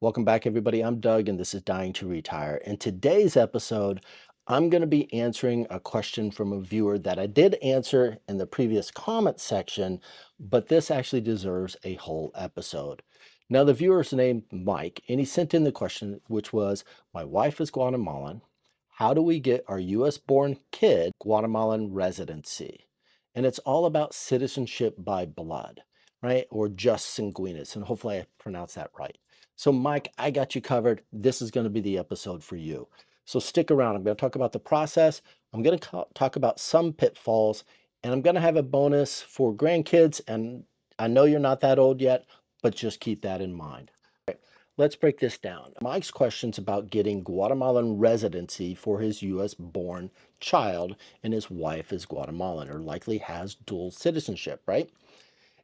Welcome back, everybody. I'm Doug, and this is Dying to Retire. In today's episode, I'm going to be answering a question from a viewer that I did answer in the previous comment section, but this actually deserves a whole episode. Now, the viewer's named Mike, and he sent in the question, which was, my wife is Guatemalan. How do we get our US born kid Guatemalan residency? And it's all about citizenship by blood, right? Or just sanguinis. And hopefully I pronounced that right. So, Mike, I got you covered. This is going to be the episode for you. So, stick around. I'm going to talk about the process. I'm going to talk about some pitfalls, and I'm going to have a bonus for grandkids. And I know you're not that old yet, but just keep that in mind. All right, let's break this down. Mike's question's about getting Guatemalan residency for his US born child, and his wife is Guatemalan or likely has dual citizenship, right?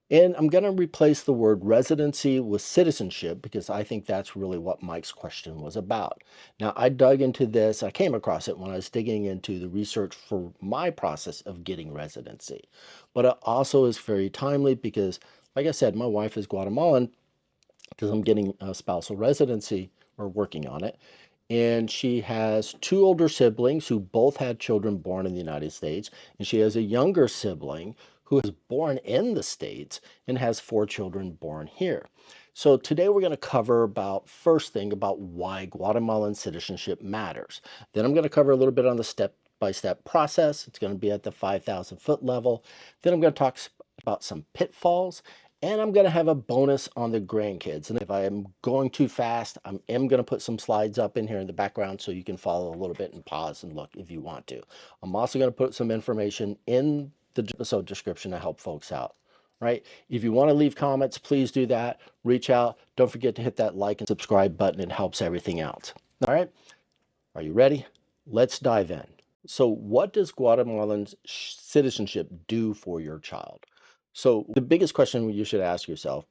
And I'm going to replace the word residency with citizenship because I think that's really what Mike's question was about. Now, I dug into this. I came across it when I was digging into the research for my process of getting residency. But it also is very timely because, like I said, my wife is Guatemalan because I'm getting a spousal residency or working on it. And she has two older siblings who both had children born in the United States. And she has a younger sibling who was born in the States and has four children born here. So today we're going to cover about first thing about why Guatemalan citizenship matters. Then I'm going to cover a little bit on the step-by-step process. It's going to be at the 5,000 foot level. Then I'm going to talk about some pitfalls, and I'm going to have a bonus on the grandkids. And if I am going too fast, I am going to put some slides up in here in the background so you can follow a little bit and pause and look if you want to. I'm also going to put some information in the episode description to help folks out, right? If you want to leave comments, please do that. Reach out. Don't forget to hit that like and subscribe button. It helps everything out. All right. Are you ready? Let's dive in. So, what does Guatemalan citizenship do for your child? So, the biggest question you should ask yourself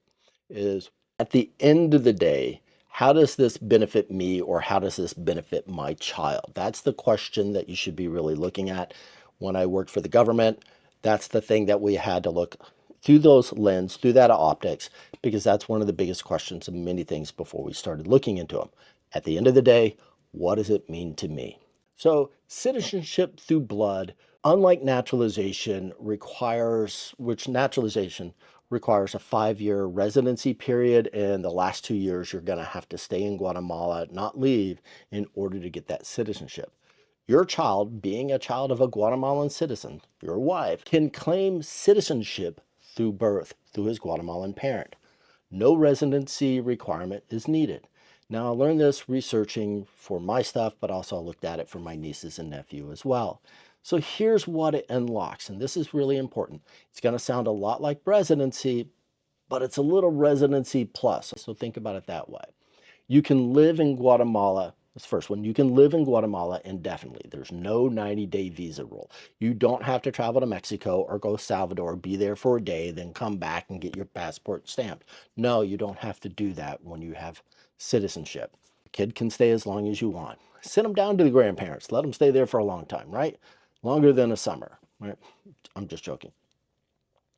is, at the end of the day, how does this benefit me or how does this benefit my child? That's the question that you should be really looking at. When I worked for the government, that's the thing that we had to look through those lens, through that optics, because that's one of the biggest questions of many things before we started looking into them. At the end of the day, what does it mean to me? So, citizenship through blood, unlike naturalization, which naturalization requires a 5-year residency period, and the last 2 years you're going to have to stay in Guatemala, not leave, in order to get that citizenship. Your child, being a child of a Guatemalan citizen, your wife, can claim citizenship through birth through his Guatemalan parent. No residency requirement is needed. Now, I learned this researching for my stuff, but also I looked at it for my nieces and nephew as well. So here's what it unlocks, and this is really important. It's going to sound a lot like residency, but it's a little residency plus. So think about it that way. You can live in Guatemala. That's the first one. You can live in Guatemala indefinitely. There's no 90-day visa rule. You don't have to travel to Mexico or go to Salvador, be there for a day, then come back and get your passport stamped. No, you don't have to do that when you have citizenship. Kid can stay as long as you want. Send them down to the grandparents. Let them stay there for a long time, right? Longer than a summer, right? I'm just joking.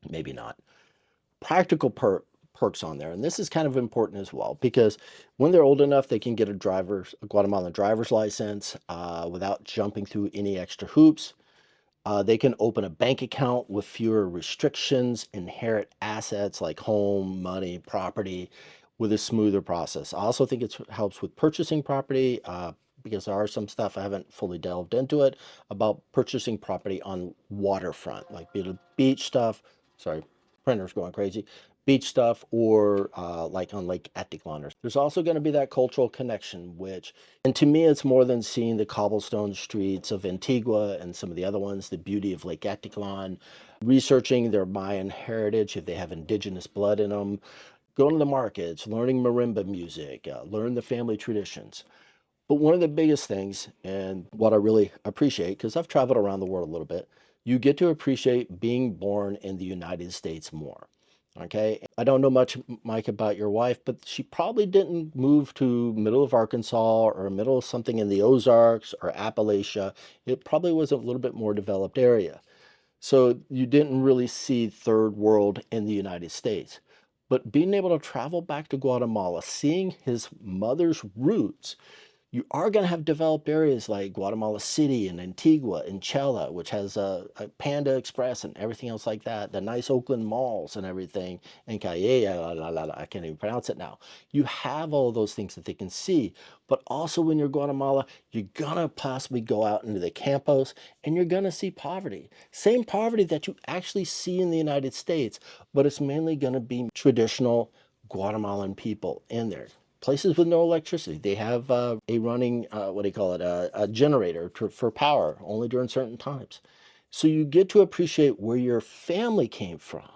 Maybe not. Practical perks on there, and this is kind of important as well because when they're old enough, they can get a Guatemalan driver's license without jumping through any extra hoops. They can open a bank account with fewer restrictions, inherit assets like home, money, property with a smoother process. I also think it helps with purchasing property because there are some stuff I haven't fully delved into it about purchasing property on waterfront, like beach stuff. Sorry, printer's going crazy. Beach stuff or like on Lake Atitlan. There's also going to be that cultural connection, and to me, it's more than seeing the cobblestone streets of Antigua and some of the other ones, the beauty of Lake Atitlan, researching their Mayan heritage, if they have indigenous blood in them, going to the markets, learning marimba music, learn the family traditions. But one of the biggest things, and what I really appreciate, because I've traveled around the world a little bit, you get to appreciate being born in the United States more. Okay, I don't know much, Mike, about your wife, but she probably didn't move to middle of Arkansas or middle of something in the Ozarks or Appalachia. It probably was a little bit more developed area. So you didn't really see third world in the United States. But being able to travel back to Guatemala, seeing his mother's roots, you are going to have developed areas like Guatemala City and Antigua and Chela, which has a Panda Express and everything else like that, the nice Oakland malls and everything, and Calle, I can't even pronounce it now. You have all those things that they can see, but also when you're Guatemala, you're going to possibly go out into the campos and you're going to see poverty. Same poverty that you actually see in the United States, but it's mainly going to be traditional Guatemalan people in there. Places with no electricity, they have a running, what do you call it, a generator for power only during certain times. So you get to appreciate where your family came from,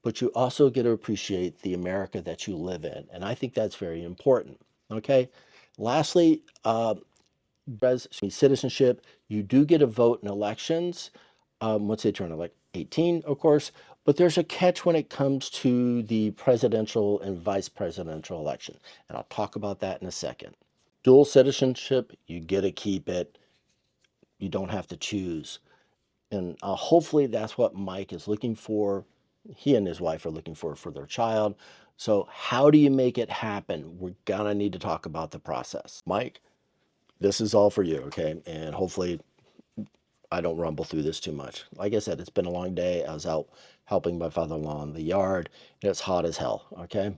but you also get to appreciate the America that you live in. And I think that's very important. Okay. Lastly, citizenship, you do get a vote in elections once they turn like 18, of course, but there's a catch when it comes to the presidential and vice presidential election. And I'll talk about that in a second. Dual citizenship, you get to keep it. You don't have to choose. And hopefully that's what Mike is looking for. He and his wife are looking for their child. So how do you make it happen? We're gonna need to talk about the process. Mike, this is all for you, okay? And hopefully I don't rumble through this too much. Like I said, it's been a long day. I was out helping my father-in-law in the yard, and it's hot as hell, okay?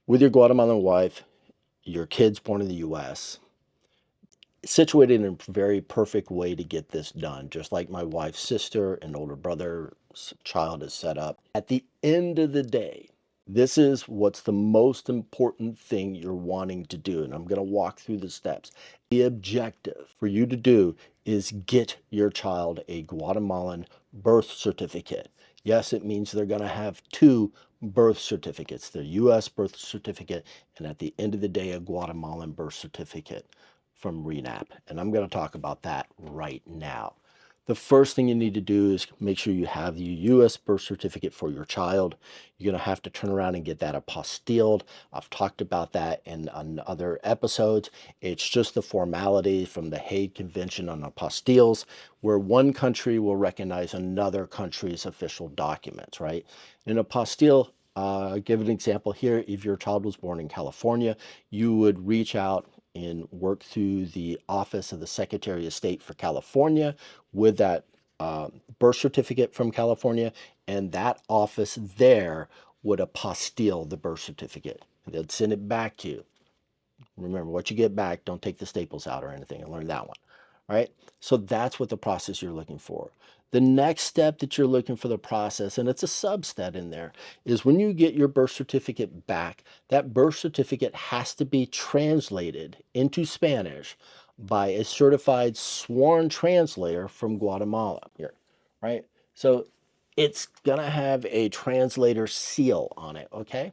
With your Guatemalan wife, your kids born in the US, situated in a very perfect way to get this done, just like my wife's sister and older brother's child is set up. At the end of the day, this is what's the most important thing you're wanting to do. And I'm going to walk through the steps. The objective for you to do is get your child a Guatemalan birth certificate. Yes, it means they're going to have two birth certificates, their U.S. birth certificate, and at the end of the day, a Guatemalan birth certificate from RENAP. And I'm going to talk about that right now. The first thing you need to do is make sure you have the U.S. birth certificate for your child. You're going to have to turn around and get that apostilled. I've talked about that on other episodes. It's just the formality from the Hague Convention on Apostilles, where one country will recognize another country's official documents, right? An apostille, give an example here. If your child was born in California, you would reach out and work through the Office of the Secretary of State for California with that birth certificate from California, and that office there would apostille the birth certificate. They'd send it back to you. Remember, what you get back, don't take the staples out or anything, and learn that one. All right? So that's what the process you're looking for. The next step that you're looking for the process, and it's a substep in there, is when you get your birth certificate back, that birth certificate has to be translated into Spanish by a certified sworn translator from Guatemala here, right? So it's gonna have a translator seal on it, okay?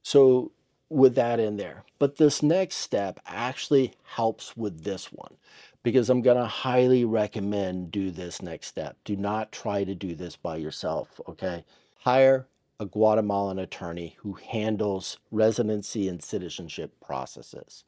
So with that in there. But this next step actually helps with this one because I'm going to highly recommend do this next step. Do not try to do this by yourself, okay? Hire a Guatemalan attorney who handles residency and citizenship processes,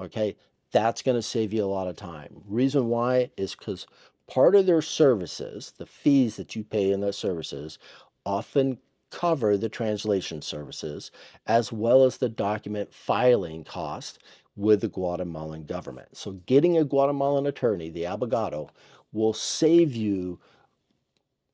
okay? That's going to save you a lot of time. Reason why is because part of their services, the fees that you pay in those services, often cover the translation services as well as the document filing cost with the Guatemalan government. So getting a Guatemalan attorney, the abogado, will save you,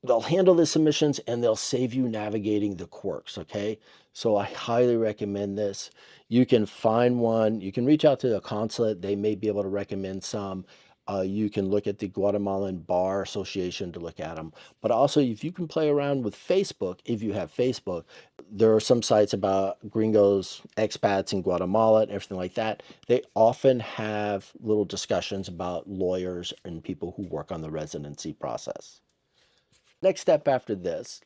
they'll handle the submissions and they'll save you navigating the quirks, okay? So I highly recommend this. You can find one, you can reach out to the consulate, they may be able to recommend some. You can look at the Guatemalan Bar Association to look at them. But also, if you can play around with Facebook, if you have Facebook, there are some sites about gringos, expats in Guatemala, and everything like that. They often have little discussions about lawyers and people who work on the residency process. Next step after this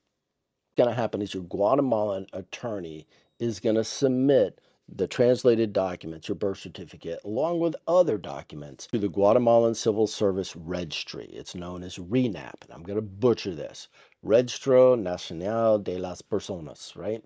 going to happen is your Guatemalan attorney is going to submit the translated documents, your birth certificate, along with other documents to the Guatemalan Civil Service Registry. It's known as RENAP, and I'm going to butcher this. Registro Nacional de las Personas, right?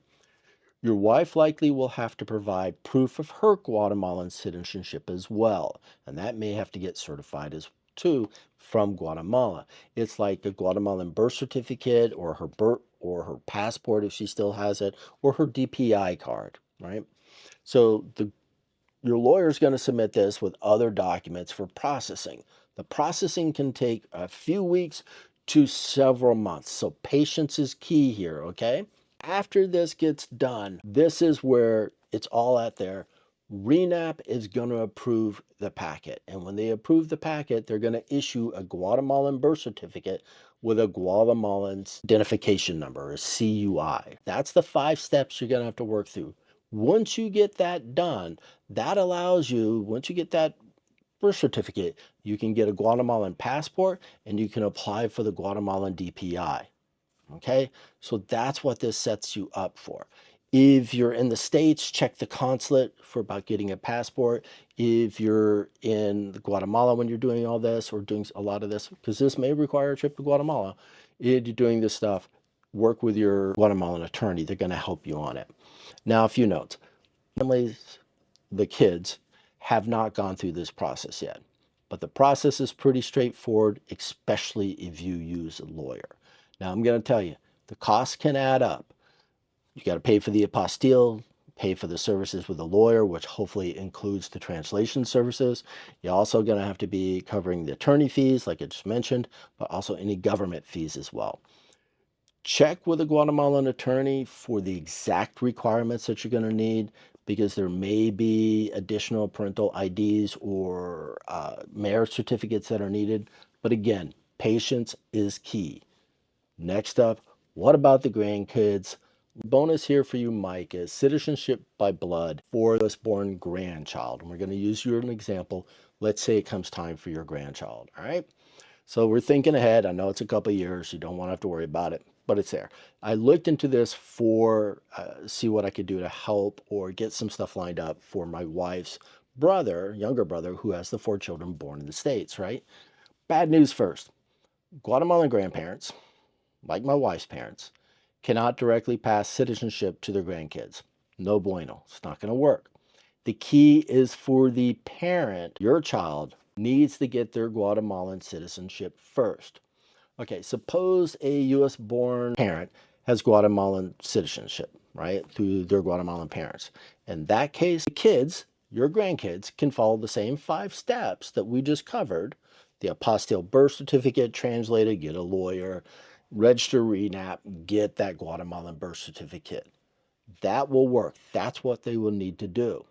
Your wife likely will have to provide proof of her Guatemalan citizenship as well, and that may have to get certified as too from Guatemala. It's like a Guatemalan birth certificate or her birth or her passport if she still has it, or her DPI card, right? So your lawyer is going to submit this with other documents for processing. The processing can take a few weeks to several months. So patience is key here, okay? After this gets done, this is where it's all out there. RENAP is going to approve the packet. And when they approve the packet, they're going to issue a Guatemalan birth certificate with a Guatemalan identification number, a CUI. That's the 5 steps you're going to have to work through. Once you get that done, that allows you, once you get that birth certificate, you can get a Guatemalan passport and you can apply for the Guatemalan DPI. Okay, so that's what this sets you up for. If you're in the States, check the consulate for about getting a passport. If you're in Guatemala when you're doing all this or doing a lot of this, because this may require a trip to Guatemala, if you're doing this stuff, work with your Guatemalan attorney. They're going to help you on it. Now, a few notes. Families, the kids, have not gone through this process yet, but the process is pretty straightforward, especially if you use a lawyer. Now, I'm going to tell you, the costs can add up. You got to pay for the apostille, pay for the services with a lawyer, which hopefully includes the translation services. You're also going to have to be covering the attorney fees, like I just mentioned, but also any government fees as well. Check with a Guatemalan attorney for the exact requirements that you're going to need, because there may be additional parental IDs or marriage certificates that are needed. But again, patience is key. Next up, what about the grandkids? Bonus here for you, Mike, is citizenship by blood for this born grandchild. And we're going to use you as an example. Let's say it comes time for your grandchild. All right. So we're thinking ahead. I know it's a couple of years. You don't want to have to worry about it, but it's there. I looked into this for see what I could do to help or get some stuff lined up for my wife's brother, younger brother, who has the 4 children born in the States, right? Bad news first. Guatemalan grandparents, like my wife's parents, cannot directly pass citizenship to their grandkids. No bueno. It's not going to work. The key is for the parent. Your child needs to get their Guatemalan citizenship first. Okay, suppose a US born parent has Guatemalan citizenship, right, through their Guatemalan parents. In that case, the kids, your grandkids, can follow the same 5 steps that we just covered. The apostille birth certificate translated, get a lawyer, register RENAP, get that Guatemalan birth certificate. That will work. That's what they will need to do.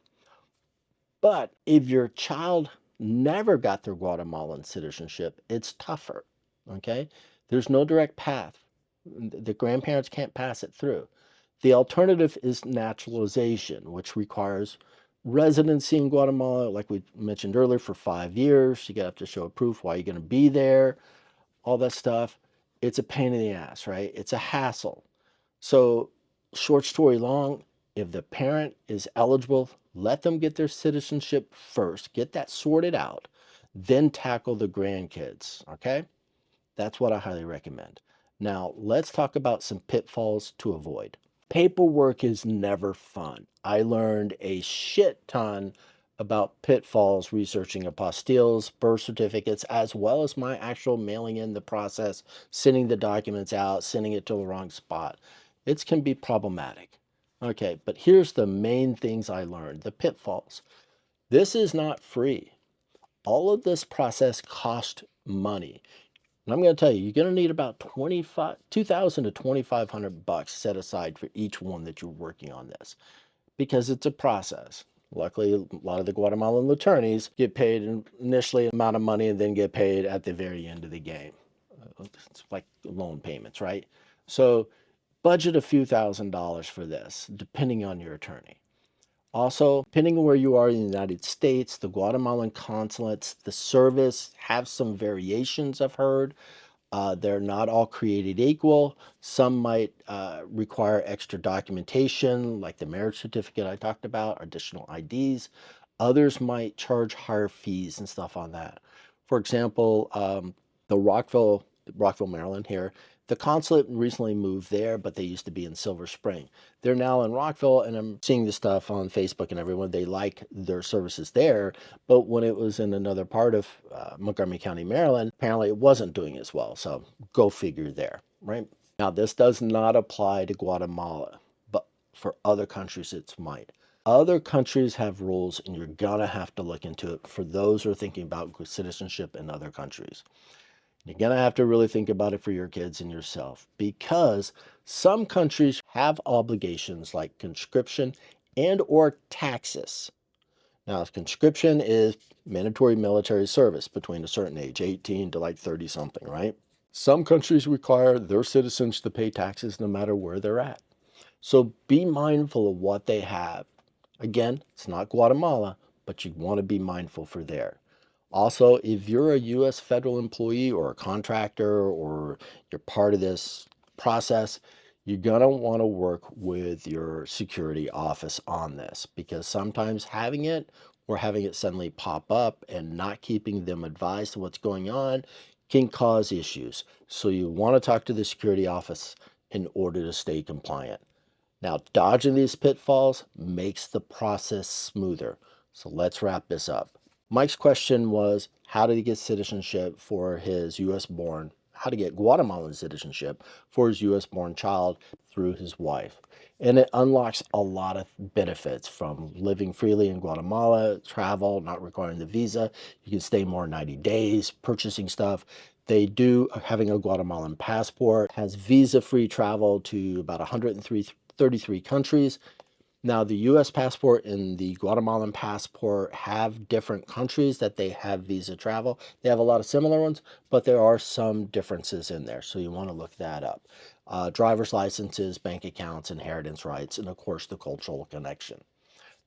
But if your child never got their Guatemalan citizenship, it's tougher, okay? There's no direct path. The grandparents can't pass it through. The alternative is naturalization, which requires residency in Guatemala, like we mentioned earlier, for 5 years. You have to show proof why you're going to be there, all that stuff. It's a pain in the ass, right? It's a hassle. So, short story long, if the parent is eligible, let them get their citizenship first, get that sorted out, then tackle the grandkids, okay? That's what I highly recommend. Now, let's talk about some pitfalls to avoid. Paperwork is never fun. I learned a shit ton about pitfalls researching apostilles, birth certificates, as well as my actual mailing in the process, sending the documents out, sending it to the wrong spot. It can be problematic. Okay, but here's the main things I learned, the pitfalls. This is not free. All of this process cost money. And I'm going to tell you, you're going to need about 2,000 to 2,500 bucks set aside for each one that you're working on this, because it's a process. Luckily, a lot of the Guatemalan attorneys get paid initially an amount of money and then get paid at the very end of the game. It's like loan payments, right? So budget a few $1,000s for this, depending on your attorney. Also, depending on where you are in the United States, the Guatemalan consulates, the service have some variations, I've heard. They're not all created equal. Some might require extra documentation, like the marriage certificate I talked about, additional IDs. Others might charge higher fees and stuff on that. For example, the Rockville, Maryland here, the consulate recently moved there, but they used to be in Silver Spring. They're now in Rockville, and I'm seeing this stuff on Facebook and everyone. They like their services there, but when it was in another part of Montgomery County, Maryland, apparently it wasn't doing as well. So go figure there, right? Now, this does not apply to Guatemala, but for other countries, it might. Other countries have rules, and you're gonna have to look into it for those who are thinking about citizenship in other countries. You're gonna have to really think about it for your kids and yourself because some countries have obligations like conscription and or taxes. Now, conscription is mandatory military service between a certain age, 18 to like 30 something, right? Some countries require their citizens to pay taxes no matter where they're at. So be mindful of what they have. Again, it's not Guatemala, but you want to be mindful for there. Also, if you're a U.S. federal employee or a contractor or you're part of this process, you're going to want to work with your security office on this because sometimes having it or having it suddenly pop up and not keeping them advised of what's going on can cause issues. So you want to talk to the security office in order to stay compliant. Now, dodging these pitfalls makes the process smoother. So let's wrap this up. Mike's question was how did he get citizenship for his US born, how to get Guatemalan citizenship for his US born child through his wife. And it unlocks a lot of benefits from living freely in Guatemala, travel, not requiring the visa. You can stay more than 90 days, purchasing stuff. They do, having a Guatemalan passport, has visa-free travel to about 133 countries. Now, the US passport and the Guatemalan passport have different countries that they have visa travel. They have a lot of similar ones, but there are some differences in there. So you want to look that up. Driver's licenses, bank accounts, inheritance rights, and of course, the cultural connection.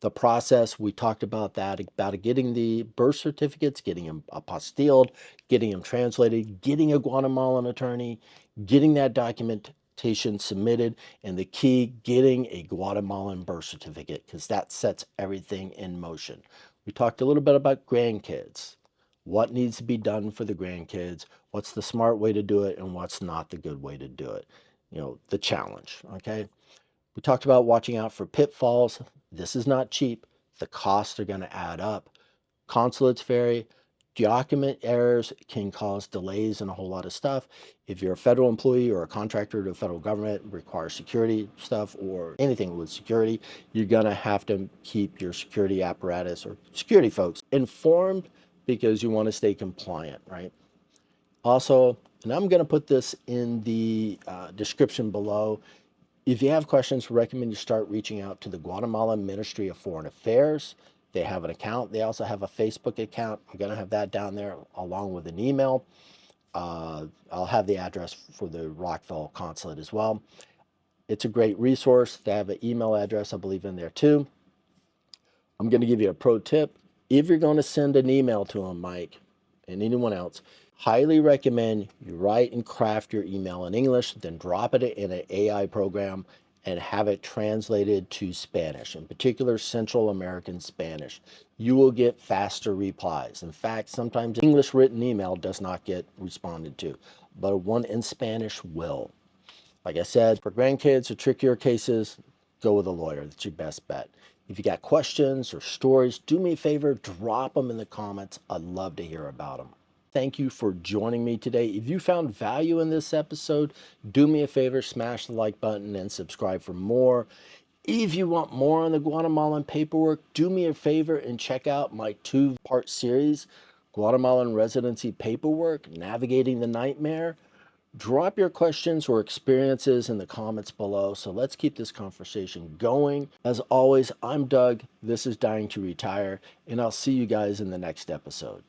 The process, we talked about that, about getting the birth certificates, getting them apostilled, getting them translated, getting a Guatemalan attorney, getting that documentation submitted, and the key, getting a Guatemalan birth certificate, because that sets everything in motion. We talked a little bit about grandkids, what needs to be done for the grandkids, what's the smart way to do it, and what's not the good way to do it. You know, the challenge, okay? We talked about watching out for pitfalls. This is not cheap. The costs are going to add up. Consulates vary. Document errors can cause delays and a whole lot of stuff. If you're a federal employee or a contractor to the federal government, requires security stuff or anything with security, you're going to have to keep your security apparatus or security folks informed because you want to stay compliant, right? Also, and I'm going to put this in the description below, if you have questions, recommend you start reaching out to the Guatemala Ministry of Foreign Affairs. They have an account. They also have a Facebook account. I'm going to have that down there along with an email. I'll have the address for the Rockville consulate as well. It's a great resource. They have an email address, I believe, in there too. I'm going to give you a pro tip. If you're going to send an email to them, Mike, and anyone else, highly recommend you write and craft your email in English, then drop it in an AI program and have it translated to Spanish, in particular Central American Spanish. You will get faster replies. In fact, sometimes English written email does not get responded to, but one in Spanish will. Like I said, for grandkids or trickier cases, go with a lawyer. That's your best bet. If you got questions or stories, do me a favor, drop them in the comments. I'd love to hear about them. Thank you for joining me today. If you found value in this episode, do me a favor, smash the like button and subscribe for more. If you want more on the Guatemalan paperwork, do me a favor and check out my 2-part series, Guatemalan Residency Paperwork, Navigating the Nightmare. Drop your questions or experiences in the comments below. So let's keep this conversation going. As always, I'm Doug. This is Dying to Retire, and I'll see you guys in the next episode.